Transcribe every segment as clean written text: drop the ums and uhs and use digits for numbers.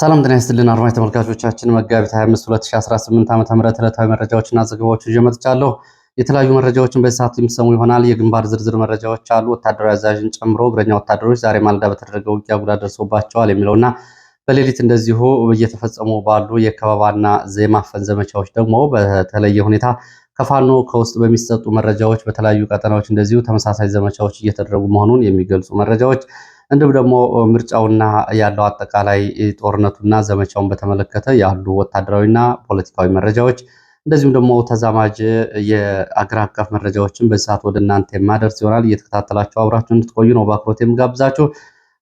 ሰላም ጤና ይስጥልን አድማጭ ተመልካቾቻችን መጋቢት 25 2018 ዓ.ም ዕለታዊ መረጃዎችና ዘገባዎችን ይዤ መጥቻለሁ። የተለያዩ መረጃዎችን በዚህ ሰዓት የሚሰሙ ይሆናል። የግንባር ዝርዝር መረጃዎች አሉ። ወታደራዊ አዛዥን ጨምሮ እግረኛ ወታደሮች ዛሬ ማለዳ በተደረገው ውጊያ ጉዳት ደርሶባቸዋል የሚለውና በሌሊት እንደዚሁ እየተፈጸሙ ባሉ የከበባና የማፈን ዘመቻዎች ደግሞ በተለየ ሁኔታ ከፋኖ ከውስጥ በሚሰጡ መረጃዎች በተለያዩ ቀጠናዎች እንደዚሁ ተመሳሳይ ዘመቻዎች እየተደረጉ መሆኑን የሚገልጹ መረጃዎች እንዲሁም ደግሞ ምርጫውና ያለው አጠቃላይ ጦርነቱና ዘመቻውን በተመለከተ ያሉ ወታደራዊና ፖለቲካዊ መረጃዎች እንደዚሁም ደግሞ ተዛማጅ የአገር አቀፍ መረጃዎችን በሰዓት ወደ እናንተ የማደርስ ይሆናል። እየተከታተላችሁ አብራችሁ እንድትቆዩ ነው በአክብሮት የምጋብዛችሁ።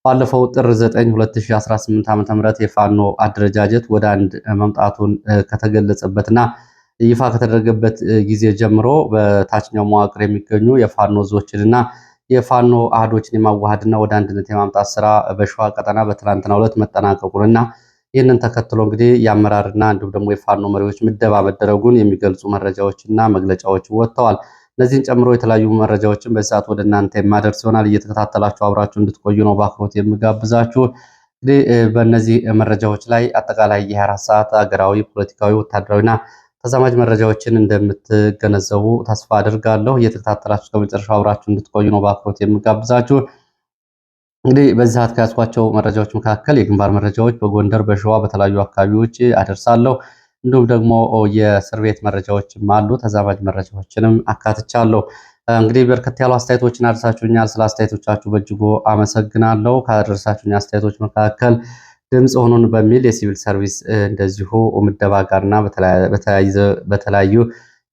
ባለፈው ጥር 9 2018 ዓ.ም የፋኖ አደረጃጀት ወደ አንድ መምጣቱን ከተገለጸበትና ይፋ ከተደረገበት ጊዜ ጀምሮ በታችኛው መዋቅር የሚገኙ የፋኖ ዞችንና የፋኖ አህዶችን የማዋሃድና ወደ አንድነት የማምጣት ስራ በሸዋ ቀጠና በትናንትናው ዕለት መጠናቀቁንና ይህንን ተከትሎ እንግዲህ የአመራርና እንዲሁም ደግሞ የፋኖ መሪዎች ምደባ መደረጉን የሚገልጹ መረጃዎችና መግለጫዎች ወጥተዋል። እነዚህን ጨምሮ የተለያዩ መረጃዎችን በሰዓት ወደ እናንተ የማደርስ ይሆናል። እየተከታተላችሁ አብራችሁ እንድትቆዩ ነው በአክብሮት የምጋብዛችሁ። እንግዲህ በእነዚህ መረጃዎች ላይ አጠቃላይ የ24 ሰዓት ሀገራዊ፣ ፖለቲካዊ፣ ወታደራዊና ተዛማጅ መረጃዎችን እንደምትገነዘቡ ተስፋ አድርጋለሁ። እየተከታተላችሁ ከመጨረሻው አብራችሁ እንድትቆዩ ነው በአክብሮት የምጋብዛችሁ። እንግዲህ በዚህ ሰዓት ከያዝኳቸው መረጃዎች መካከል የግንባር መረጃዎች በጎንደር፣ በሸዋ በተለያዩ አካባቢዎች አደርሳለሁ። እንዲሁም ደግሞ የእስር ቤት መረጃዎችም አሉ። ተዛማጅ መረጃዎችንም አካትቻለሁ። እንግዲህ በርከት ያሉ አስተያየቶችን አድርሳችሁኛል። ስለ አስተያየቶቻችሁ በእጅጉ አመሰግናለሁ። ካደረሳችሁኝ አስተያየቶች መካከል ድምፅ ሆኑን በሚል የሲቪል ሰርቪስ እንደዚሁ ምደባ ጋርና በተለያዩ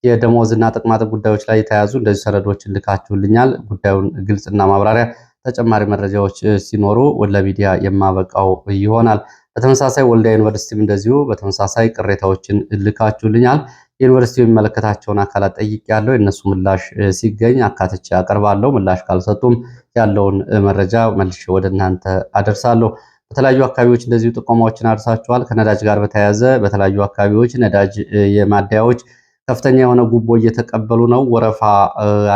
የደሞዝና ጥቅማጥቅም ጉዳዮች ላይ የተያዙ እንደዚሁ ሰነዶችን ልካችሁልኛል። ጉዳዩን ግልጽና ማብራሪያ ተጨማሪ መረጃዎች ሲኖሩ ለሚዲያ የማበቃው ይሆናል። በተመሳሳይ ወልዲያ ዩኒቨርሲቲም እንደዚሁ በተመሳሳይ ቅሬታዎችን ልካችሁልኛል። ዩኒቨርሲቲው የሚመለከታቸውን አካላት ጠይቄያለሁ። የእነሱ ምላሽ ሲገኝ አካትቼ አቀርባለሁ። ምላሽ ካልሰጡም ያለውን መረጃ መልሼ ወደ እናንተ አደርሳለሁ። በተለያዩ አካባቢዎች እንደዚሁ ጥቆማዎችን አድርሳችኋል። ከነዳጅ ጋር በተያያዘ በተለያዩ አካባቢዎች ነዳጅ የማደያዎች ከፍተኛ የሆነ ጉቦ እየተቀበሉ ነው። ወረፋ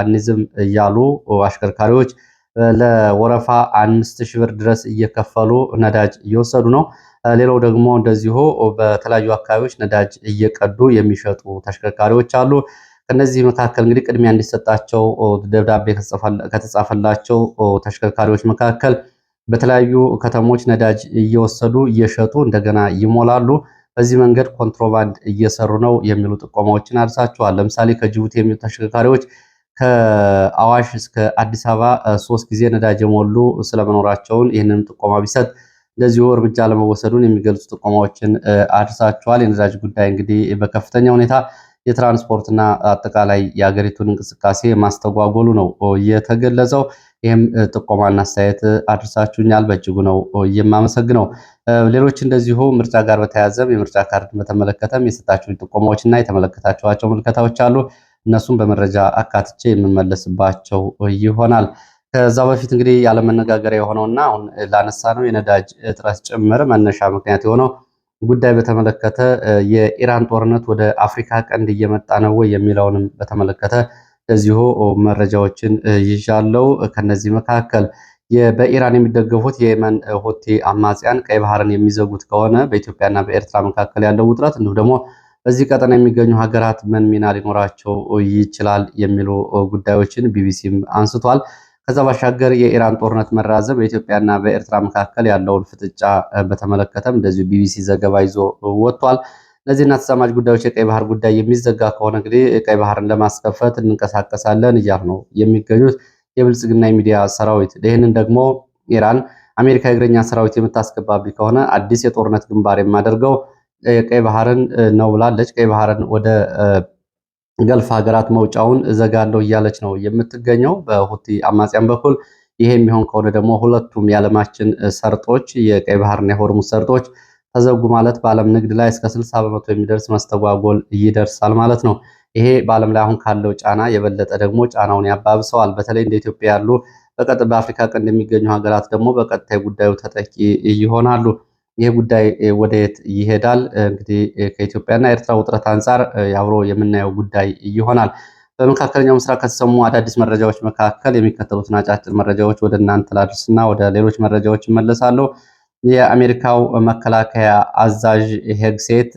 አንይዝም እያሉ አሽከርካሪዎች ለወረፋ 5000 ብር ድረስ እየከፈሉ ነዳጅ እየወሰዱ ነው። ሌላው ደግሞ እንደዚሁ በተለያዩ አካባቢዎች ነዳጅ እየቀዱ የሚሸጡ ተሽከርካሪዎች አሉ። ከነዚህ መካከል እንግዲህ ቅድሚያ እንዲሰጣቸው ደብዳቤ ከተጻፈላቸው ተሽከርካሪዎች መካከል በተለያዩ ከተሞች ነዳጅ እየወሰዱ እየሸጡ እንደገና ይሞላሉ። በዚህ መንገድ ኮንትሮባንድ እየሰሩ ነው የሚሉ ጥቆማዎችን አድርሳችኋል። ለምሳሌ ከጅቡቲ የሚሉ ተሽከርካሪዎች ከአዋሽ እስከ አዲስ አበባ 3 ጊዜ ነዳጅ የሞሉ ስለመኖራቸውን ይህንን ጥቆማ ቢሰጥ እንደዚሁ እርምጃ ለመወሰዱን የሚገልጹ ጥቆማዎችን አድርሳችኋል። የነዳጅ ጉዳይ እንግዲህ በከፍተኛ ሁኔታ የትራንስፖርትና አጠቃላይ የሀገሪቱን እንቅስቃሴ ማስተጓጎሉ ነው የተገለጸው። ይህም ጥቆማና አስተያየት አድርሳችሁኛል፣ በእጅጉ ነው የማመሰግነው። ሌሎች እንደዚሁ ምርጫ ጋር በተያያዘም የምርጫ ካርድ በተመለከተም የሰጣችሁኝ ጥቆማዎችና የተመለከታችኋቸው ምልከታዎች አሉ። እነሱም በመረጃ አካትቼ የምመለስባቸው ይሆናል። ከዛ በፊት እንግዲህ ያለመነጋገሪያ የሆነውና አሁን ላነሳ ነው የነዳጅ እጥረት ጭምር መነሻ ምክንያት የሆነው ጉዳይ በተመለከተ የኢራን ጦርነት ወደ አፍሪካ ቀንድ እየመጣ ነው ወይ የሚለውንም በተመለከተ እንደዚሁ መረጃዎችን ይዣለው። ከነዚህ መካከል በኢራን የሚደገፉት የየመን ሁቲ አማጽያን ቀይ ባህርን የሚዘጉት ከሆነ በኢትዮጵያና በኤርትራ መካከል ያለው ውጥረት እንዲሁም ደግሞ በዚህ ቀጠና የሚገኙ ሀገራት ምን ሚና ሊኖራቸው ይችላል የሚሉ ጉዳዮችን ቢቢሲም አንስቷል። ከዛ ባሻገር የኢራን ጦርነት መራዘም በኢትዮጵያና በኤርትራ መካከል ያለውን ፍጥጫ በተመለከተም እንደዚሁ ቢቢሲ ዘገባ ይዞ ወጥቷል። እነዚህና ተዛማጅ ጉዳዮች የቀይ ባህር ጉዳይ የሚዘጋ ከሆነ እንግዲህ ቀይ ባህርን ለማስከፈት እንንቀሳቀሳለን እያሉ ነው የሚገኙት የብልጽግና የሚዲያ ሰራዊት። ይህንን ደግሞ ኢራን አሜሪካ የእግረኛ ሰራዊት የምታስገባብኝ ከሆነ አዲስ የጦርነት ግንባር የማደርገው ቀይ ባህርን ነው ብላለች። ቀይ ባህርን ወደ ገልፍ ሀገራት መውጫውን እዘጋለሁ እያለች ነው የምትገኘው በሁቲ አማጽያን በኩል። ይሄ የሚሆን ከሆነ ደግሞ ሁለቱም የዓለማችን ሰርጦች የቀይ ባህርና የሆርሙዝ ሰርጦች ተዘጉ ማለት በዓለም ንግድ ላይ እስከ 60 በመቶ የሚደርስ መስተጓጎል ይደርሳል ማለት ነው። ይሄ በዓለም ላይ አሁን ካለው ጫና የበለጠ ደግሞ ጫናውን ያባብሰዋል። በተለይ እንደ ኢትዮጵያ ያሉ በአፍሪካ ቀንድ የሚገኙ ሀገራት ደግሞ በቀጥታ ጉዳዩ ተጠቂ ይሆናሉ። ይህ ጉዳይ ወደየት ይሄዳል? እንግዲህ ከኢትዮጵያና ኤርትራ ውጥረት አንጻር አብሮ የምናየው ጉዳይ ይሆናል። በመካከለኛው ምስራቅ ከተሰሙ አዳዲስ መረጃዎች መካከል የሚከተሉትን አጫጭር መረጃዎች ወደ እናንተ ላድርስና ወደ ሌሎች መረጃዎች እመለሳለሁ። የአሜሪካው መከላከያ አዛዥ ሄግሴት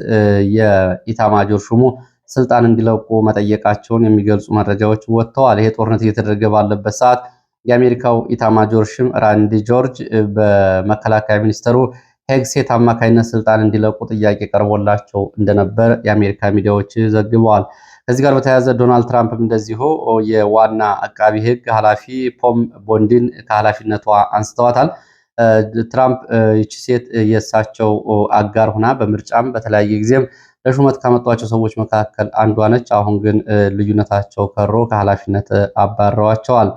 የኢታማጆር ሹሙ ስልጣን እንዲለቁ መጠየቃቸውን የሚገልጹ መረጃዎች ወጥተዋል። ይሄ ጦርነት እየተደረገ ባለበት ሰዓት የአሜሪካው ኢታማጆር ሹም ራንዲ ጆርጅ በመከላከያ ሚኒስተሩ ሄግሴት አማካኝነት ስልጣን እንዲለቁ ጥያቄ ቀርቦላቸው እንደነበር የአሜሪካ ሚዲያዎች ዘግበዋል። ከዚህ ጋር በተያያዘ ዶናልድ ትራምፕም እንደዚሁ የዋና አቃቢ ሕግ ኃላፊ ፖም ቦንዲን ከኃላፊነቷ አንስተዋታል። ትራምፕ ይቺ ሴት የእሳቸው አጋር ሁና በምርጫም በተለያየ ጊዜም ለሹመት ካመጧቸው ሰዎች መካከል አንዷ ነች። አሁን ግን ልዩነታቸው ከሮ ከኃላፊነት አባረዋቸዋል።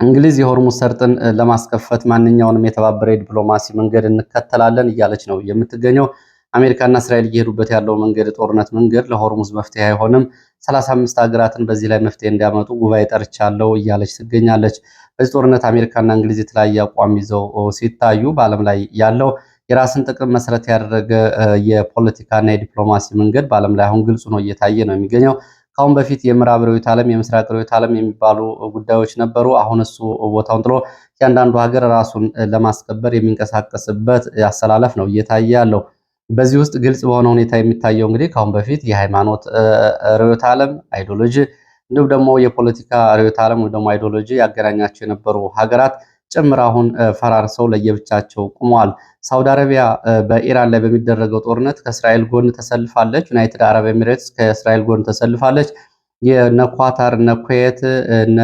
እንግሊዝ የሆርሙዝ ሰርጥን ለማስከፈት ማንኛውንም የተባበረ የዲፕሎማሲ መንገድ እንከተላለን እያለች ነው የምትገኘው። አሜሪካና እስራኤል እየሄዱበት ያለው መንገድ ጦርነት መንገድ ለሆርሙዝ መፍትሄ አይሆንም፣ 35 ሀገራትን በዚህ ላይ መፍትሄ እንዲያመጡ ጉባኤ ጠርቻለሁ እያለች ትገኛለች። በዚህ ጦርነት አሜሪካና እንግሊዝ የተለያየ አቋም ይዘው ሲታዩ በዓለም ላይ ያለው የራስን ጥቅም መሰረት ያደረገ የፖለቲካና የዲፕሎማሲ መንገድ በዓለም ላይ አሁን ግልጽ ነው እየታየ ነው የሚገኘው። ከአሁን በፊት የምዕራብ ርዕዮተ ዓለም የምስራቅ ርዕዮተ ዓለም የሚባሉ ጉዳዮች ነበሩ። አሁን እሱ ቦታውን ጥሎ እያንዳንዱ ሀገር ራሱን ለማስከበር የሚንቀሳቀስበት አሰላለፍ ነው እየታየ ያለው። በዚህ ውስጥ ግልጽ በሆነ ሁኔታ የሚታየው እንግዲህ ከአሁን በፊት የሃይማኖት ርዕዮተ ዓለም አይዲዮሎጂ እንዲሁም ደግሞ የፖለቲካ ርዕዮተ ዓለም ወይም ደግሞ አይዲዮሎጂ ያገናኛቸው የነበሩ ሀገራት ጭምር አሁን ፈራርሰው ለየብቻቸው ቆመዋል። ሳውዲ አረቢያ በኢራን ላይ በሚደረገው ጦርነት ከእስራኤል ጎን ተሰልፋለች። ዩናይትድ አረብ ኤሚሬትስ ከእስራኤል ጎን ተሰልፋለች። የነ ኳታር፣ እነ ኩዌት፣ እነ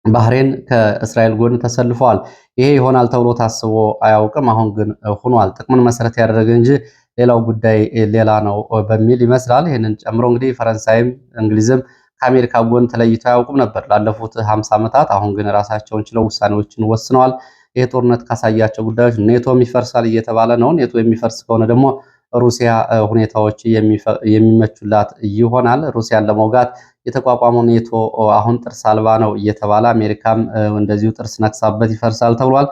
ባህሬን ከእስራኤል ጎን ተሰልፈዋል። ይሄ ይሆናል ተብሎ ታስቦ አያውቅም። አሁን ግን ሆኗል። ጥቅምን መሰረት ያደረገ እንጂ ሌላው ጉዳይ ሌላ ነው በሚል ይመስላል። ይህንን ጨምሮ እንግዲህ ፈረንሳይም እንግሊዝም ከአሜሪካ ጎን ተለይተው አያውቁም ነበር ላለፉት 50 ዓመታት። አሁን ግን ራሳቸውን ችለው ውሳኔዎችን ወስነዋል። ይህ ጦርነት ካሳያቸው ጉዳዮች ኔቶም ይፈርሳል እየተባለ ነው። ኔቶ የሚፈርስ ከሆነ ደግሞ ሩሲያ ሁኔታዎች የሚመቹላት ይሆናል። ሩሲያን ለመውጋት የተቋቋመው ኔቶ አሁን ጥርስ አልባ ነው እየተባለ አሜሪካም እንደዚሁ ጥርስ ነክሳበት ይፈርሳል ተብሏል።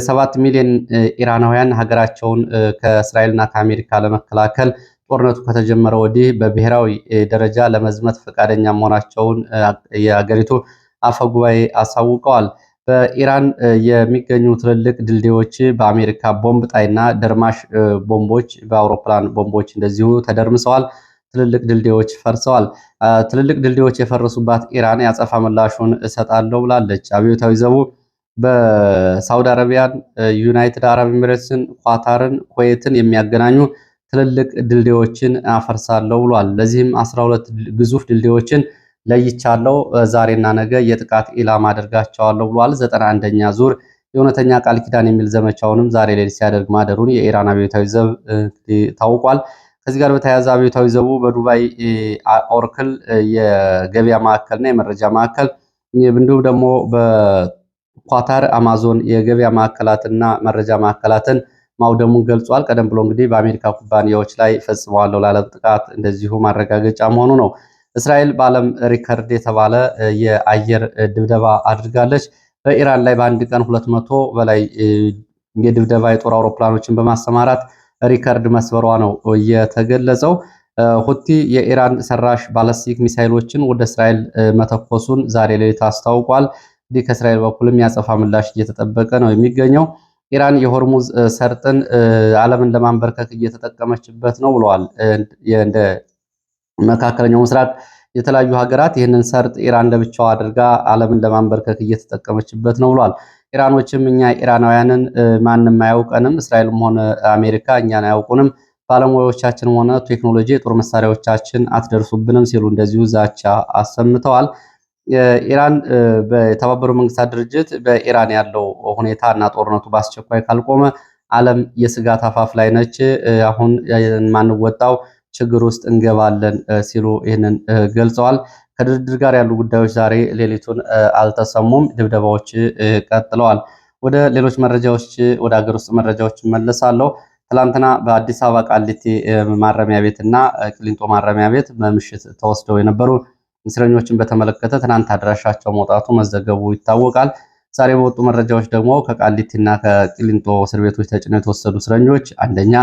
7 ሚሊዮን ኢራናውያን ሀገራቸውን ከእስራኤልና ከአሜሪካ ለመከላከል ጦርነቱ ከተጀመረ ወዲህ በብሔራዊ ደረጃ ለመዝመት ፈቃደኛ መሆናቸውን የአገሪቱ አፈጉባኤ አሳውቀዋል። በኢራን የሚገኙ ትልልቅ ድልድዮች በአሜሪካ ቦምብ ጣይና ደርማሽ ቦምቦች፣ በአውሮፕላን ቦምቦች እንደዚሁ ተደርምሰዋል። ትልልቅ ድልድዮች ፈርሰዋል። ትልልቅ ድልድዮች የፈረሱባት ኢራን ያጸፋ ምላሹን እሰጣለሁ ብላለች። አብዮታዊ ዘቡ በሳውዲ አረቢያን፣ ዩናይትድ አረብ ኤሚሬትስን፣ ኳታርን፣ ኩዌትን የሚያገናኙ ትልልቅ ድልድዮችን አፈርሳለሁ ብሏል። ለዚህም 12 ግዙፍ ድልድዮችን ለይቻለው ዛሬና ነገ የጥቃት ኢላማ አድርጋቸዋለሁ ብሏል። 91ኛ ዙር የእውነተኛ ቃል ኪዳን የሚል ዘመቻውንም ዛሬ ሌሊት ሲያደርግ ማደሩን የኢራን አብዮታዊ ዘብ ታውቋል። ከዚህ ጋር በተያያዘ አብዮታዊ ዘቡ በዱባይ ኦርክል የገበያ ማዕከልና የመረጃ ማዕከል እንዲሁም ደግሞ በኳታር አማዞን የገበያ ማዕከላትና መረጃ ማዕከላትን ማውደሙን ገልጿል። ቀደም ብሎ እንግዲህ በአሜሪካ ኩባንያዎች ላይ ፈጽመዋለሁ ላለው ጥቃት እንደዚሁ ማረጋገጫ መሆኑ ነው። እስራኤል በዓለም ሪከርድ የተባለ የአየር ድብደባ አድርጋለች። በኢራን ላይ በአንድ ቀን 200 በላይ የድብደባ የጦር አውሮፕላኖችን በማሰማራት ሪከርድ መስበሯ ነው የተገለጸው። ሁቲ የኢራን ሰራሽ ባላስቲክ ሚሳይሎችን ወደ እስራኤል መተኮሱን ዛሬ ሌሊት አስታውቋል። እንዲህ ከእስራኤል በኩልም ያጸፋ ምላሽ እየተጠበቀ ነው የሚገኘው። ኢራን የሆርሙዝ ሰርጥን ዓለምን ለማንበርከክ እየተጠቀመችበት ነው ብለዋል። እንደ መካከለኛው ምስራቅ የተለያዩ ሀገራት ይህንን ሰርጥ ኢራን ለብቻው አድርጋ ዓለምን ለማንበርከክ እየተጠቀመችበት ነው ብሏል። ኢራኖችም እኛ ኢራናውያንን ማንም አያውቀንም፣ እስራኤልም ሆነ አሜሪካ እኛን አያውቁንም፣ ባለሙያዎቻችንም ሆነ ቴክኖሎጂ የጦር መሳሪያዎቻችን አትደርሱብንም ሲሉ እንደዚሁ ዛቻ አሰምተዋል። ኢራን በተባበሩት መንግስታት ድርጅት በኢራን ያለው ሁኔታ እና ጦርነቱ በአስቸኳይ ካልቆመ ዓለም የስጋት አፋፍ ላይ ነች፣ አሁን የማንወጣው ችግር ውስጥ እንገባለን ሲሉ ይህንን ገልጸዋል። ከድርድር ጋር ያሉ ጉዳዮች ዛሬ ሌሊቱን አልተሰሙም። ድብደባዎች ቀጥለዋል። ወደ ሌሎች መረጃዎች ወደ ሀገር ውስጥ መረጃዎች መለሳለሁ። ትላንትና በአዲስ አበባ ቃሊቲ ማረሚያ ቤት እና ቅሊንጦ ማረሚያ ቤት በምሽት ተወስደው የነበሩ እስረኞችን በተመለከተ ትናንት አድራሻቸው መውጣቱ መዘገቡ ይታወቃል። ዛሬ በወጡ መረጃዎች ደግሞ ከቃሊቲና ከቅሊንጦ እስር ቤቶች ተጭነው የተወሰዱ እስረኞች አንደኛ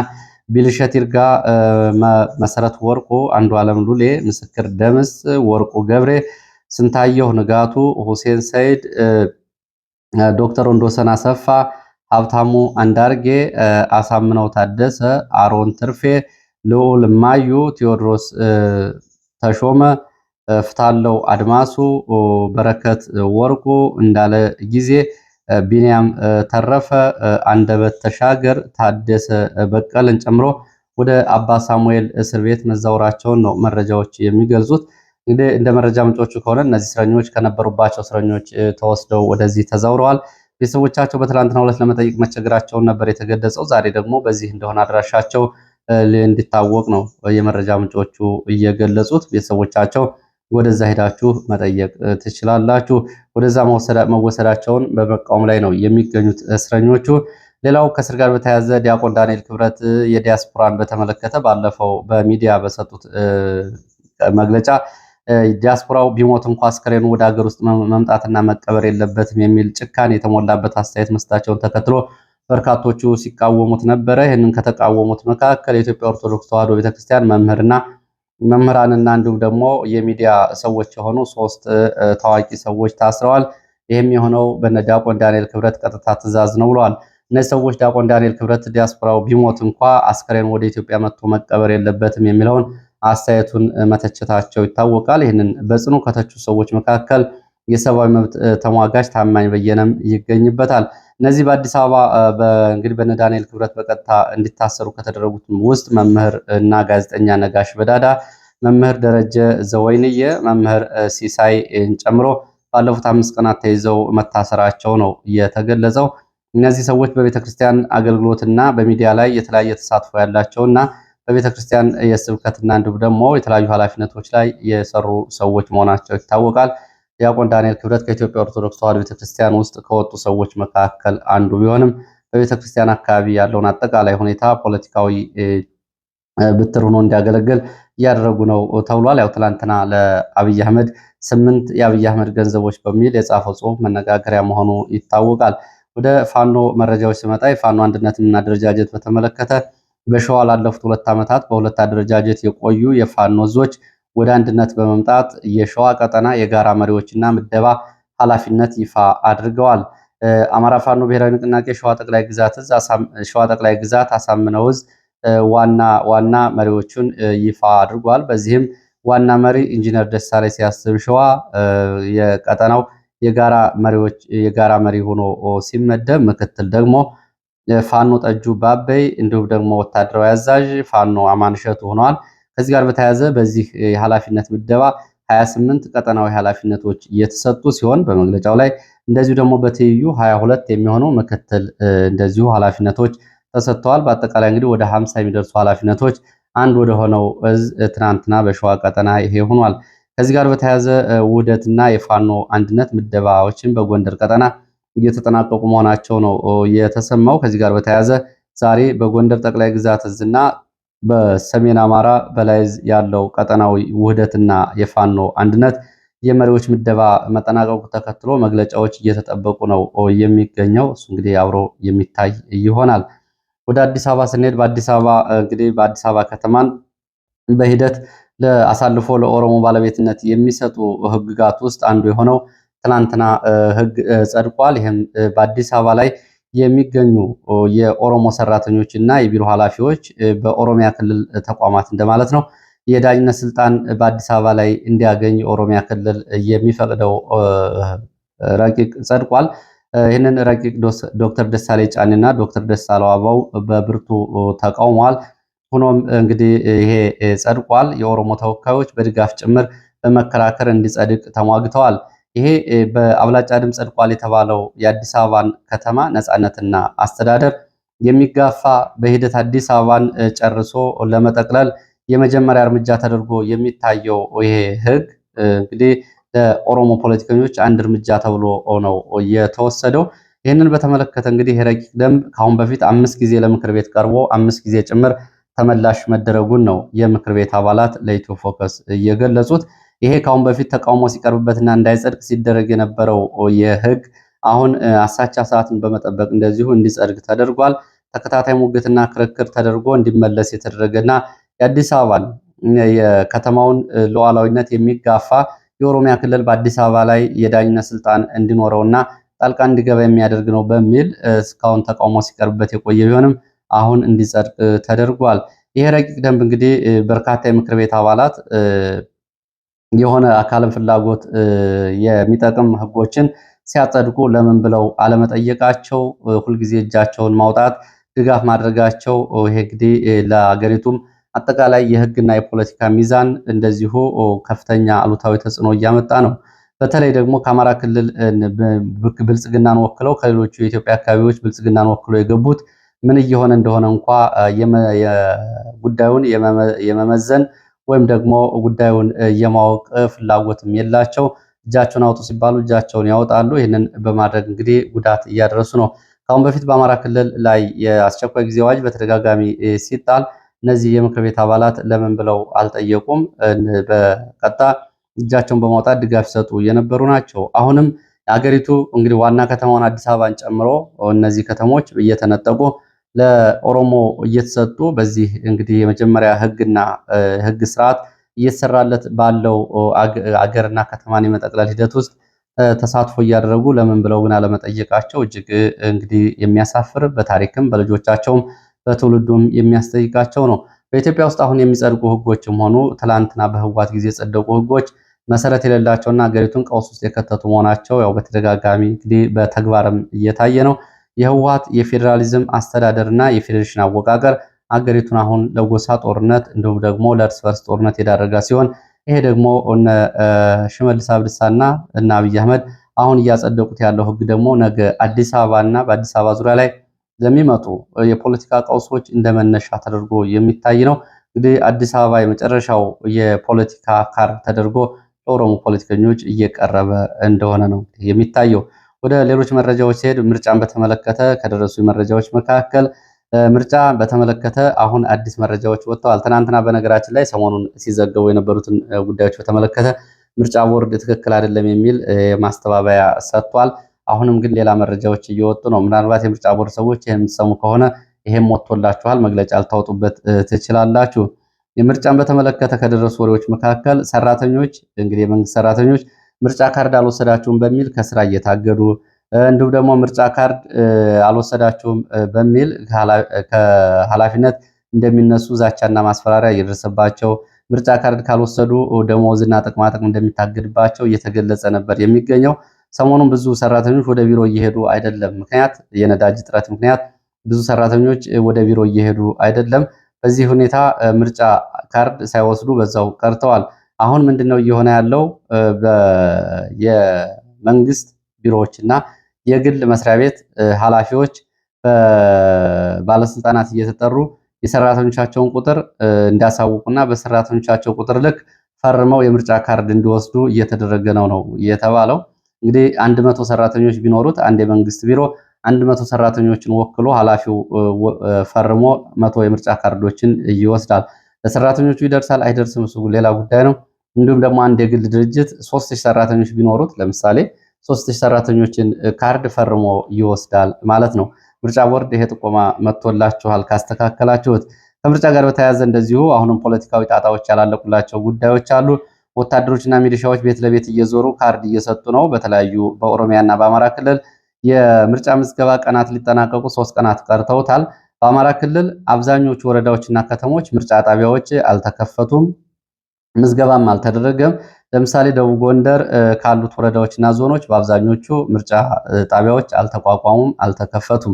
ቢልሸት ይርጋ፣ መሰረት ወርቁ፣ አንዱ ዓለም ሉሌ፣ ምስክር ደምስ፣ ወርቁ ገብሬ፣ ስንታየሁ ንጋቱ፣ ሁሴን ሰይድ፣ ዶክተር ወንዶሰን አሰፋ፣ ሀብታሙ አንዳርጌ፣ አሳምነው ታደሰ፣ አሮን ትርፌ፣ ልዑል ማዩ፣ ቴዎድሮስ ተሾመ፣ ፍታለው አድማሱ፣ በረከት ወርቁ፣ እንዳለ ጊዜ፣ ቢንያም ተረፈ፣ አንደበት ተሻገር፣ ታደሰ በቀለን ጨምሮ ወደ አባ ሳሙኤል እስር ቤት መዛወራቸውን ነው መረጃዎች የሚገልጹት። እንግዲህ እንደ መረጃ ምንጮቹ ከሆነ እነዚህ እስረኞች ከነበሩባቸው እስረኞች ተወስደው ወደዚህ ተዛውረዋል። ቤተሰቦቻቸው በትላንትናው ዕለት ለመጠየቅ መቸገራቸውን ነበር የተገለጸው። ዛሬ ደግሞ በዚህ እንደሆነ አድራሻቸው እንዲታወቅ ነው የመረጃ ምንጮቹ እየገለጹት። ቤተሰቦቻቸው ወደዛ ሄዳችሁ መጠየቅ ትችላላችሁ። ወደዛ መወሰዳቸውን በመቃወም ላይ ነው የሚገኙት እስረኞቹ። ሌላው ከእስር ጋር በተያያዘ ዲያቆን ዳንኤል ክብረት የዲያስፖራን በተመለከተ ባለፈው በሚዲያ በሰጡት መግለጫ ዲያስፖራው ቢሞት እንኳ አስከሬኑ ወደ ሀገር ውስጥ መምጣትና መቀበር የለበትም የሚል ጭካኔ የተሞላበት አስተያየት መስጠታቸውን ተከትሎ በርካቶቹ ሲቃወሙት ነበረ። ይህንን ከተቃወሙት መካከል የኢትዮጵያ ኦርቶዶክስ ተዋሕዶ ቤተክርስቲያን መምህራንና እንዲሁም ደግሞ የሚዲያ ሰዎች የሆኑ 3 ታዋቂ ሰዎች ታስረዋል። ይህም የሆነው በነ ዲያቆን ዳንኤል ክብረት ቀጥታ ትዕዛዝ ነው ብለዋል። እነዚህ ሰዎች ዲያቆን ዳንኤል ክብረት ዲያስፖራው ቢሞት እንኳ አስከሬን ወደ ኢትዮጵያ መጥቶ መቀበር የለበትም የሚለውን አስተያየቱን መተቸታቸው ይታወቃል። ይህንን በጽኑ ከተቹ ሰዎች መካከል የሰብአዊ መብት ተሟጋች ታማኝ በየነም ይገኝበታል። እነዚህ በአዲስ አበባ እንግዲህ በነ ዳንኤል ክብረት በቀጥታ እንዲታሰሩ ከተደረጉት ውስጥ መምህር እና ጋዜጠኛ ነጋሽ በዳዳ፣ መምህር ደረጀ ዘወይንየ፣ መምህር ሲሳይን ጨምሮ ባለፉት 5 ቀናት ተይዘው መታሰራቸው ነው የተገለጸው። እነዚህ ሰዎች በቤተክርስቲያን አገልግሎትና በሚዲያ ላይ የተለያየ ተሳትፎ ያላቸውና በቤተክርስቲያን የስብከትና እንዲሁም ደግሞ የተለያዩ ኃላፊነቶች ላይ የሰሩ ሰዎች መሆናቸው ይታወቃል። ዲያቆን ዳንኤል ክብረት ከኢትዮጵያ ኦርቶዶክስ ተዋሕዶ ቤተክርስቲያን ውስጥ ከወጡ ሰዎች መካከል አንዱ ቢሆንም በቤተክርስቲያን አካባቢ ያለውን አጠቃላይ ሁኔታ ፖለቲካዊ ብትር ሆኖ እንዲያገለግል እያደረጉ ነው ተብሏል። ያው ትላንትና ለአብይ አህመድ 8 የአብይ አህመድ ገንዘቦች በሚል የጻፈው ጽሑፍ መነጋገሪያ መሆኑ ይታወቃል። ወደ ፋኖ መረጃዎች ሲመጣ የፋኖ አንድነትና አደረጃጀት በተመለከተ በሸዋ ላለፉት 2 ዓመታት በሁለት አደረጃጀት የቆዩ የፋኖ ዞች ወደ አንድነት በመምጣት የሸዋ ቀጠና የጋራ መሪዎችና ምደባ ኃላፊነት ይፋ አድርገዋል። አማራ ፋኖ ብሔራዊ ንቅናቄ ሸዋ ጠቅላይ ግዛት አሳምነው ዕዝ ዋና መሪዎቹን ይፋ አድርጓል። በዚህም ዋና መሪ ኢንጂነር ደሳለኝ ሲያስብ ሸዋ የቀጠናው የጋራ መሪ ሆኖ ሲመደብ፣ ምክትል ደግሞ ፋኖ ጠጁ ባበይ እንዲሁም ደግሞ ወታደራዊ አዛዥ ፋኖ አማንሸቱ ሆነዋል። ከዚህ ጋር በተያያዘ በዚህ የኃላፊነት ምደባ 28 ቀጠናዊ ኃላፊነቶች እየተሰጡ ሲሆን በመግለጫው ላይ እንደዚሁ ደግሞ በትይዩ 22 የሚሆኑ ምክትል እንደዚሁ ኃላፊነቶች ተሰጥተዋል። በአጠቃላይ እንግዲህ ወደ 50 የሚደርሱ ኃላፊነቶች አንድ ወደ ሆነው እዝ ትናንትና በሸዋ ቀጠና ይሄ ሆኗል። ከዚህ ጋር በተያያዘ ውህደትና የፋኖ አንድነት ምደባዎችን በጎንደር ቀጠና እየተጠናቀቁ መሆናቸው ነው የተሰማው። ከዚህ ጋር በተያያዘ ዛሬ በጎንደር ጠቅላይ ግዛት እዝና በሰሜን አማራ በላይ ያለው ቀጠናዊ ውህደትና የፋኖ አንድነት የመሪዎች ምደባ መጠናቀቁ ተከትሎ መግለጫዎች እየተጠበቁ ነው የሚገኘው። እሱ እንግዲህ አብሮ የሚታይ ይሆናል። ወደ አዲስ አበባ ስንሄድ በአዲስ አበባ ከተማን በሂደት አሳልፎ ለኦሮሞ ባለቤትነት የሚሰጡ ህግጋት ውስጥ አንዱ የሆነው ትናንትና ህግ ጸድቋል። ይህም በአዲስ አበባ ላይ የሚገኙ የኦሮሞ ሰራተኞች እና የቢሮ ኃላፊዎች በኦሮሚያ ክልል ተቋማት እንደማለት ነው የዳኝነት ስልጣን በአዲስ አበባ ላይ እንዲያገኝ የኦሮሚያ ክልል የሚፈቅደው ረቂቅ ጸድቋል። ይህንን ረቂቅ ዶክተር ደሳለኝ ጫኔና ዶክተር ደሳለው አበባው በብርቱ ተቃውመዋል። ሆኖም እንግዲህ ይሄ ጸድቋል። የኦሮሞ ተወካዮች በድጋፍ ጭምር በመከራከር እንዲጸድቅ ተሟግተዋል። ይሄ በአብላጫ ድምፅ ጸድቋል የተባለው የአዲስ አበባን ከተማ ነፃነትና አስተዳደር የሚጋፋ በሂደት አዲስ አበባን ጨርሶ ለመጠቅለል የመጀመሪያ እርምጃ ተደርጎ የሚታየው ይሄ ህግ እንግዲህ ለኦሮሞ ፖለቲከኞች አንድ እርምጃ ተብሎ ነው የተወሰደው። ይህንን በተመለከተ እንግዲህ የረቂቅ ደንብ ከአሁን በፊት 5 ጊዜ ለምክር ቤት ቀርቦ 5 ጊዜ ጭምር ተመላሽ መደረጉን ነው የምክር ቤት አባላት ለኢትዮ ፎከስ እየገለጹት። ይሄ ከአሁን በፊት ተቃውሞ ሲቀርብበትና እንዳይጸድቅ ሲደረግ የነበረው የህግ አሁን አሳቻ ሰዓትን በመጠበቅ እንደዚሁ እንዲጸድቅ ተደርጓል። ተከታታይ ሙግትና ክርክር ተደርጎ እንዲመለስ የተደረገና የአዲስ አበባን የከተማውን ሉዓላዊነት የሚጋፋ የኦሮሚያ ክልል በአዲስ አበባ ላይ የዳኝነት ስልጣን እንዲኖረውና ጣልቃ እንዲገባ የሚያደርግ ነው በሚል እስካሁን ተቃውሞ ሲቀርብበት የቆየ ቢሆንም አሁን እንዲጸድቅ ተደርጓል። ይሄ ረቂቅ ደንብ እንግዲህ በርካታ የምክር ቤት አባላት የሆነ አካልን ፍላጎት የሚጠቅም ህጎችን ሲያጸድቁ ለምን ብለው አለመጠየቃቸው፣ ሁልጊዜ እጃቸውን ማውጣት ድጋፍ ማድረጋቸው ይሄ እንግዲህ ለአገሪቱም አጠቃላይ የህግና የፖለቲካ ሚዛን እንደዚሁ ከፍተኛ አሉታዊ ተጽዕኖ እያመጣ ነው። በተለይ ደግሞ ከአማራ ክልል ብልጽግናን ወክለው ከሌሎቹ የኢትዮጵያ አካባቢዎች ብልጽግናን ወክለው የገቡት ምን እየሆነ እንደሆነ እንኳ ጉዳዩን የመመዘን ወይም ደግሞ ጉዳዩን የማወቅ ፍላጎትም የላቸው። እጃቸውን አውጡ ሲባሉ እጃቸውን ያወጣሉ። ይህንን በማድረግ እንግዲህ ጉዳት እያደረሱ ነው። ከአሁን በፊት በአማራ ክልል ላይ የአስቸኳይ ጊዜ አዋጅ በተደጋጋሚ ሲጣል እነዚህ የምክር ቤት አባላት ለምን ብለው አልጠየቁም። በቀጥታ እጃቸውን በማውጣት ድጋፍ ሲሰጡ የነበሩ ናቸው። አሁንም የአገሪቱ እንግዲህ ዋና ከተማውን አዲስ አበባን ጨምሮ እነዚህ ከተሞች እየተነጠቁ ለኦሮሞ እየተሰጡ በዚህ እንግዲህ የመጀመሪያ ህግ ስርዓት እየተሰራለት ባለው አገርና ከተማን የመጠቅለል ሂደት ውስጥ ተሳትፎ እያደረጉ ለምን ብለው ግን አለመጠየቃቸው እጅግ እንግዲህ የሚያሳፍር በታሪክም በልጆቻቸውም በትውልዱም የሚያስጠይቃቸው ነው። በኢትዮጵያ ውስጥ አሁን የሚጸድቁ ህጎችም ሆኑ ትላንትና በህወሓት ጊዜ የጸደቁ ህጎች መሰረት የሌላቸውና ሀገሪቱን ቀውስ ውስጥ የከተቱ መሆናቸው ያው በተደጋጋሚ እንግዲህ በተግባርም እየታየ ነው። የህወሓት የፌዴራሊዝም አስተዳደርና የፌዴሬሽን አወቃቀር ሀገሪቱን አሁን ለጎሳ ጦርነት እንዲሁም ደግሞ ለእርስ በርስ ጦርነት የዳረጋ ሲሆን ይሄ ደግሞ እነ ሽመልስ አብዲሳና እና አብይ አህመድ አሁን እያጸደቁት ያለው ህግ ደግሞ ነገ አዲስ አበባና በአዲስ አበባ ዙሪያ ላይ ለሚመጡ የፖለቲካ ቀውሶች እንደመነሻ ተደርጎ የሚታይ ነው። እንግዲህ አዲስ አበባ የመጨረሻው የፖለቲካ ካርድ ተደርጎ ለኦሮሞ ፖለቲከኞች እየቀረበ እንደሆነ ነው የሚታየው። ወደ ሌሎች መረጃዎች ሲሄድ ምርጫን በተመለከተ ከደረሱ መረጃዎች መካከል ምርጫ በተመለከተ አሁን አዲስ መረጃዎች ወጥተዋል። ትናንትና በነገራችን ላይ ሰሞኑን ሲዘገቡ የነበሩትን ጉዳዮች በተመለከተ ምርጫ ቦርድ ትክክል አይደለም የሚል ማስተባበያ ሰጥቷል። አሁንም ግን ሌላ መረጃዎች እየወጡ ነው። ምናልባት የምርጫ ቦርድ ሰዎች ይህን የምትሰሙ ከሆነ ይሄም ወጥቶላችኋል፣ መግለጫ ልታወጡበት ትችላላችሁ። የምርጫን በተመለከተ ከደረሱ ወሬዎች መካከል ሰራተኞች እንግዲህ የመንግስት ሰራተኞች ምርጫ ካርድ አልወሰዳችሁም በሚል ከስራ እየታገዱ እንዲሁም ደግሞ ምርጫ ካርድ አልወሰዳችሁም በሚል ከኃላፊነት እንደሚነሱ ዛቻና ማስፈራሪያ እየደረሰባቸው ምርጫ ካርድ ካልወሰዱ ደሞዝና ጥቅማጥቅም እንደሚታገድባቸው እየተገለጸ ነበር የሚገኘው። ሰሞኑን ብዙ ሰራተኞች ወደ ቢሮ እየሄዱ አይደለም። ምክንያት የነዳጅ እጥረት ምክንያት ብዙ ሰራተኞች ወደ ቢሮ እየሄዱ አይደለም። በዚህ ሁኔታ ምርጫ ካርድ ሳይወስዱ በዛው ቀርተዋል። አሁን ምንድነው እየሆነ ያለው? የመንግስት ቢሮዎችና የግል መስሪያ ቤት ኃላፊዎች ባለስልጣናት እየተጠሩ የሰራተኞቻቸውን ቁጥር እንዲያሳውቁና በሰራተኞቻቸው ቁጥር ልክ ፈርመው የምርጫ ካርድ እንዲወስዱ እየተደረገ ነው የተባለው። እንግዲህ 100 ሰራተኞች ቢኖሩት አንድ የመንግስት ቢሮ 100 ሰራተኞችን ወክሎ ኃላፊው ፈርሞ 100 የምርጫ ካርዶችን ይወስዳል። ለሰራተኞቹ ይደርሳል አይደርስም እሱ ሌላ ጉዳይ ነው። እንዲሁም ደግሞ አንድ የግል ድርጅት 3000 ሰራተኞች ቢኖሩት ለምሳሌ 3000 ሰራተኞችን ካርድ ፈርሞ ይወስዳል ማለት ነው። ምርጫ ቦርድ ይሄ ጥቆማ መጥቶላችኋል ካስተካከላችሁት። ከምርጫ ጋር በተያያዘ እንደዚሁ አሁንም ፖለቲካዊ ጣጣዎች ያላለቁላቸው ጉዳዮች አሉ። ወታደሮችና ሚሊሻዎች ቤት ለቤት እየዞሩ ካርድ እየሰጡ ነው። በተለያዩ በኦሮሚያና በአማራ ክልል የምርጫ ምዝገባ ቀናት ሊጠናቀቁ 3 ቀናት ቀርተውታል። በአማራ ክልል አብዛኞቹ ወረዳዎችና ከተሞች ምርጫ ጣቢያዎች አልተከፈቱም፣ ምዝገባም አልተደረገም። ለምሳሌ ደቡብ ጎንደር ካሉት ወረዳዎችና ዞኖች በአብዛኞቹ ምርጫ ጣቢያዎች አልተቋቋሙም፣ አልተከፈቱም።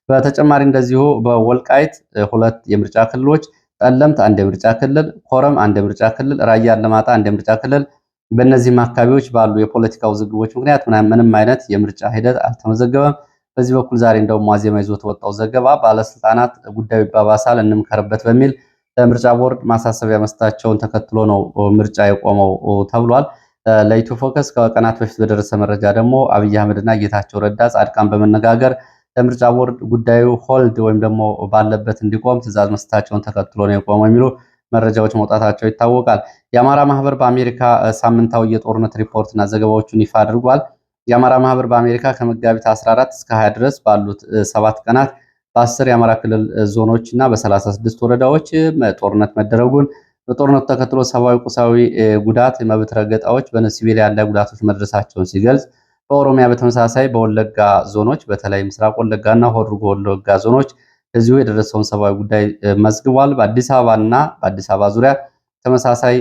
በተጨማሪ እንደዚሁ በወልቃይት 2 የምርጫ ክልሎች፣ ጠለምት 1 የምርጫ ክልል፣ ኮረም 1 የምርጫ ክልል፣ ራያ አላማጣ 1 የምርጫ ክልል። በእነዚህም አካባቢዎች ባሉ የፖለቲካ ውዝግቦች ምክንያት ምንም አይነት የምርጫ ሂደት አልተመዘገበም። በዚህ በኩል ዛሬ እንደውም ዋዜማ ይዞት ወጣው ዘገባ ባለስልጣናት ጉዳዩ ይባባሳል እንምከርበት በሚል ለምርጫ ቦርድ ማሳሰቢያ መስጠታቸውን ተከትሎ ነው ምርጫ የቆመው ተብሏል። ለኢትዮ ፎከስ ከቀናት በፊት በደረሰ መረጃ ደግሞ አብይ አህመድና ጌታቸው ረዳ ጻድቃን በመነጋገር ለምርጫ ቦርድ ጉዳዩ ሆልድ ወይም ደግሞ ባለበት እንዲቆም ትዕዛዝ መስጠታቸውን ተከትሎ ነው የቆመው የሚሉ መረጃዎች መውጣታቸው ይታወቃል። የአማራ ማህበር በአሜሪካ ሳምንታዊ የጦርነት ሪፖርትና ዘገባዎቹን ይፋ አድርጓል። የአማራ ማህበር በአሜሪካ ከመጋቢት 14 እስከ 20 ድረስ ባሉት 7 ቀናት በ10 የአማራ ክልል ዞኖች እና በ36 ወረዳዎች ጦርነት መደረጉን፣ በጦርነቱ ተከትሎ ሰብአዊ፣ ቁሳዊ ጉዳት፣ የመብት ረገጣዎች፣ በሲቪሊያን ላይ ጉዳቶች መድረሳቸውን ሲገልጽ በኦሮሚያ በተመሳሳይ በወለጋ ዞኖች በተለይ ምስራቅ ወለጋና ሆሮ ጉዱሩ ወለጋ ዞኖች እዚሁ የደረሰውን ሰብአዊ ጉዳይ መዝግቧል። በአዲስ አበባና በአዲስ አበባ ዙሪያ ተመሳሳይ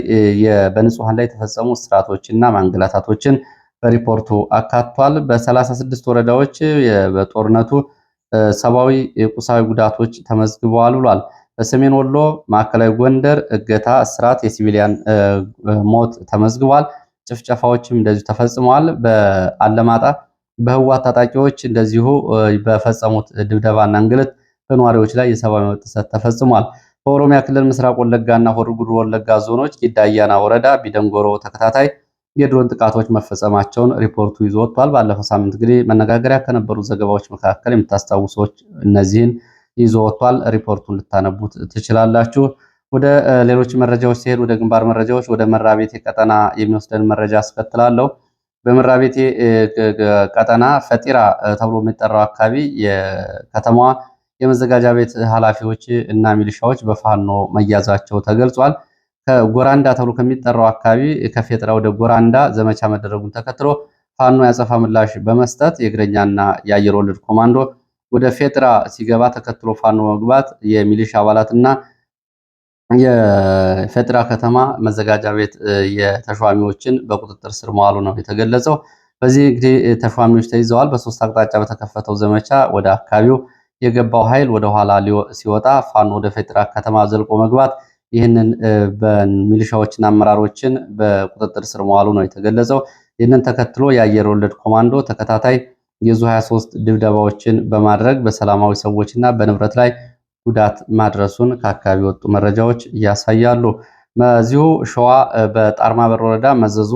በንጹሃን ላይ የተፈጸሙ እስራቶችና ማንገላታቶችን በሪፖርቱ አካቷል። በ36 ወረዳዎች በጦርነቱ ሰብአዊ ቁሳዊ ጉዳቶች ተመዝግበዋል ብሏል። በሰሜን ወሎ፣ ማዕከላዊ ጎንደር እገታ፣ እስራት፣ የሲቪሊያን ሞት ተመዝግቧል። ጭፍጨፋዎችም እንደዚሁ ተፈጽመዋል። በአለማጣ በህወሓት ታጣቂዎች እንደዚሁ በፈጸሙት ድብደባና እንግልት በነዋሪዎች ላይ የሰብአዊ መብት ጥሰት ተፈጽሟል። በኦሮሚያ ክልል ምስራቅ ወለጋና ሆሮ ጉዱሩ ወለጋ ዞኖች ጊዳ አያና ወረዳ ቢደንጎሮ ተከታታይ የድሮን ጥቃቶች መፈጸማቸውን ሪፖርቱ ይዞ ወጥቷል። ባለፈው ሳምንት እንግዲህ መነጋገሪያ ከነበሩ ዘገባዎች መካከል የምታስታውሶች እነዚህን ይዞ ወጥቷል። ሪፖርቱን ልታነቡት ትችላላችሁ። ወደ ሌሎች መረጃዎች ሲሄድ ወደ ግንባር መረጃዎች ወደ መራቤቴ ቀጠና የሚወስደን መረጃ አስከትላለሁ። በመራቤቴ ቀጠና ፈጢራ ተብሎ የሚጠራው አካባቢ የከተማዋ የመዘጋጃ ቤት ኃላፊዎች እና ሚሊሻዎች በፋኖ መያዛቸው ተገልጿል። ከጎራንዳ ተብሎ ከሚጠራው አካባቢ ከፌጥራ ወደ ጎራንዳ ዘመቻ መደረጉን ተከትሎ ፋኖ ያጸፋ ምላሽ በመስጠት የእግረኛና የአየር ወለድ ኮማንዶ ወደ ፌጥራ ሲገባ ተከትሎ ፋኖ መግባት የሚሊሻ አባላትና የፌጥራ ከተማ መዘጋጃ ቤት የተሿሚዎችን በቁጥጥር ስር መዋሉ ነው የተገለጸው። በዚህ እንግዲህ ተሿሚዎች ተይዘዋል። በሶስት አቅጣጫ በተከፈተው ዘመቻ ወደ አካባቢው የገባው ኃይል ወደ ኋላ ሲወጣ ፋኖ ወደ ፌጥራ ከተማ ዘልቆ መግባት ይህንን በሚሊሻዎችና አመራሮችን በቁጥጥር ስር መዋሉ ነው የተገለጸው። ይህንን ተከትሎ የአየር ወለድ ኮማንዶ ተከታታይ የዙ 23 ድብደባዎችን በማድረግ በሰላማዊ ሰዎችና በንብረት ላይ ጉዳት ማድረሱን ከአካባቢ ወጡ መረጃዎች ያሳያሉ። በዚሁ ሸዋ በጣርማበር ወረዳ መዘዞ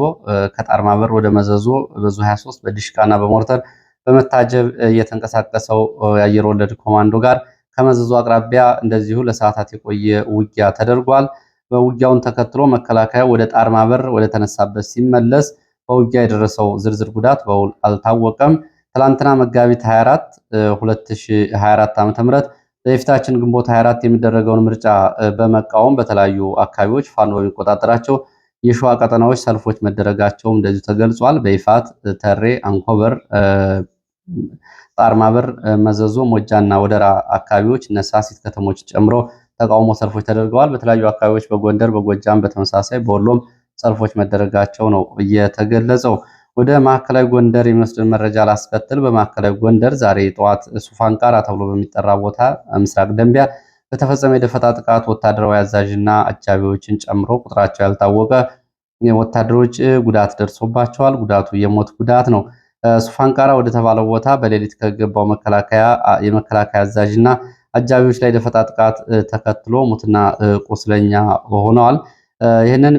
ከጣርማበር ወደ መዘዞ በዙ 23 በዲሽቃና በሞርተር በመታጀብ የተንቀሳቀሰው የአየር ወለድ ኮማንዶ ጋር ከመዘዙ አቅራቢያ እንደዚሁ ለሰዓታት የቆየ ውጊያ ተደርጓል። በውጊያውን ተከትሎ መከላከያ ወደ ጣርማበር ወደ ተነሳበት ሲመለስ በውጊያ የደረሰው ዝርዝር ጉዳት በውል አልታወቀም። ትላንትና መጋቢት 24 2024 ዓ.ም በፊታችን ግንቦት 24 የሚደረገውን ምርጫ በመቃወም በተለያዩ አካባቢዎች ፋኖ በሚቆጣጠራቸው የሸዋ ቀጠናዎች ሰልፎች መደረጋቸው እንደዚሁ ተገልጿል። በይፋት፣ ተሬ፣ አንኮበር፣ ጣርማበር፣ መዘዞ፣ ሞጃና ወደራ አካባቢዎች ነሳሲት ከተሞች ጨምሮ ተቃውሞ ሰልፎች ተደርገዋል። በተለያዩ አካባቢዎች በጎንደር፣ በጎጃም በተመሳሳይ በወሎም ሰልፎች መደረጋቸው ነው እየተገለጸው። ወደ ማዕከላዊ ጎንደር የሚወስድን መረጃ ላስከትል። በማዕከላዊ ጎንደር ዛሬ ጠዋት ሱፋንቃራ ተብሎ በሚጠራ ቦታ ምስራቅ ደንቢያ በተፈጸመ የደፈጣ ጥቃት ወታደራዊ አዛዥና አጃቢዎችን ጨምሮ ቁጥራቸው ያልታወቀ ወታደሮች ጉዳት ደርሶባቸዋል። ጉዳቱ የሞት ጉዳት ነው። ሱፋንቃራ ወደ ተባለው ቦታ በሌሊት ከገባው የመከላከያ አዛዥና አጃቢዎች ላይ ደፈጣ ጥቃት ተከትሎ ሙትና ቁስለኛ ሆነዋል። ይህንን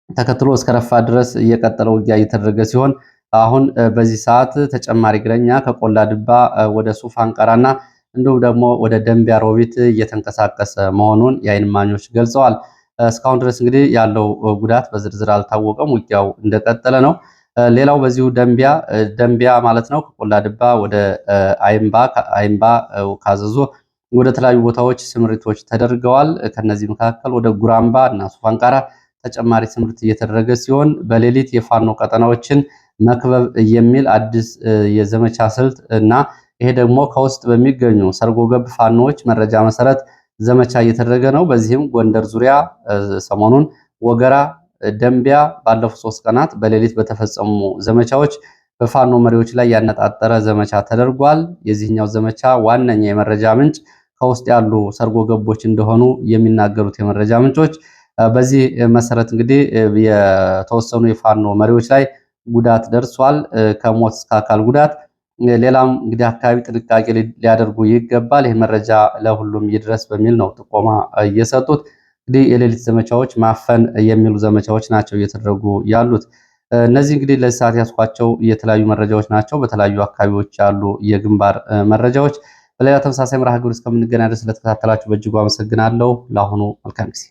ተከትሎ እስከ ረፋ ድረስ እየቀጠለ ውጊያ እየተደረገ ሲሆን አሁን በዚህ ሰዓት ተጨማሪ እግረኛ ከቆላ ድባ ወደ ሱፋንቃራና እንዲሁም ደግሞ ወደ ደንቢያ ሮቢት እየተንቀሳቀሰ መሆኑን የዓይን እማኞች ገልጸዋል። እስካሁን ድረስ እንግዲህ ያለው ጉዳት በዝርዝር አልታወቀም። ውጊያው እንደቀጠለ ነው። ሌላው በዚሁ ደንቢያ ማለት ነው ከቆላ ድባ ወደ አይምባ ካዘዞ ወደ ተለያዩ ቦታዎች ስምሪቶች ተደርገዋል። ከነዚህ መካከል ወደ ጉራምባ እና ሱፋንቃራ ተጨማሪ ስምሪት እየተደረገ ሲሆን በሌሊት የፋኖ ቀጠናዎችን መክበብ የሚል አዲስ የዘመቻ ስልት እና ይሄ ደግሞ ከውስጥ በሚገኙ ሰርጎ ገብ ፋኖዎች መረጃ መሰረት ዘመቻ እየተደረገ ነው። በዚህም ጎንደር ዙሪያ ሰሞኑን ወገራ፣ ደንቢያ ባለፉት 3 ቀናት በሌሊት በተፈጸሙ ዘመቻዎች በፋኖ መሪዎች ላይ ያነጣጠረ ዘመቻ ተደርጓል። የዚህኛው ዘመቻ ዋነኛ የመረጃ ምንጭ ከውስጥ ያሉ ሰርጎ ገቦች እንደሆኑ የሚናገሩት የመረጃ ምንጮች በዚህ መሰረት እንግዲህ የተወሰኑ የፋኖ መሪዎች ላይ ጉዳት ደርሷል፣ ከሞት እስከ አካል ጉዳት። ሌላም እንግዲህ አካባቢ ጥንቃቄ ሊያደርጉ ይገባል፣ ይህ መረጃ ለሁሉም ይድረስ በሚል ነው ጥቆማ እየሰጡት። እንግዲህ የሌሊት ዘመቻዎች ማፈን የሚሉ ዘመቻዎች ናቸው እየተደረጉ ያሉት። እነዚህ እንግዲህ ለዚህ ሰዓት ያስኳቸው የተለያዩ መረጃዎች ናቸው። በተለያዩ አካባቢዎች ያሉ የግንባር መረጃዎች። በሌላ ተመሳሳይ መርሃ ግብር እስከምንገናኝ ድረስ ስለተከታተላችሁ በእጅጉ አመሰግናለሁ። ለአሁኑ መልካም ጊዜ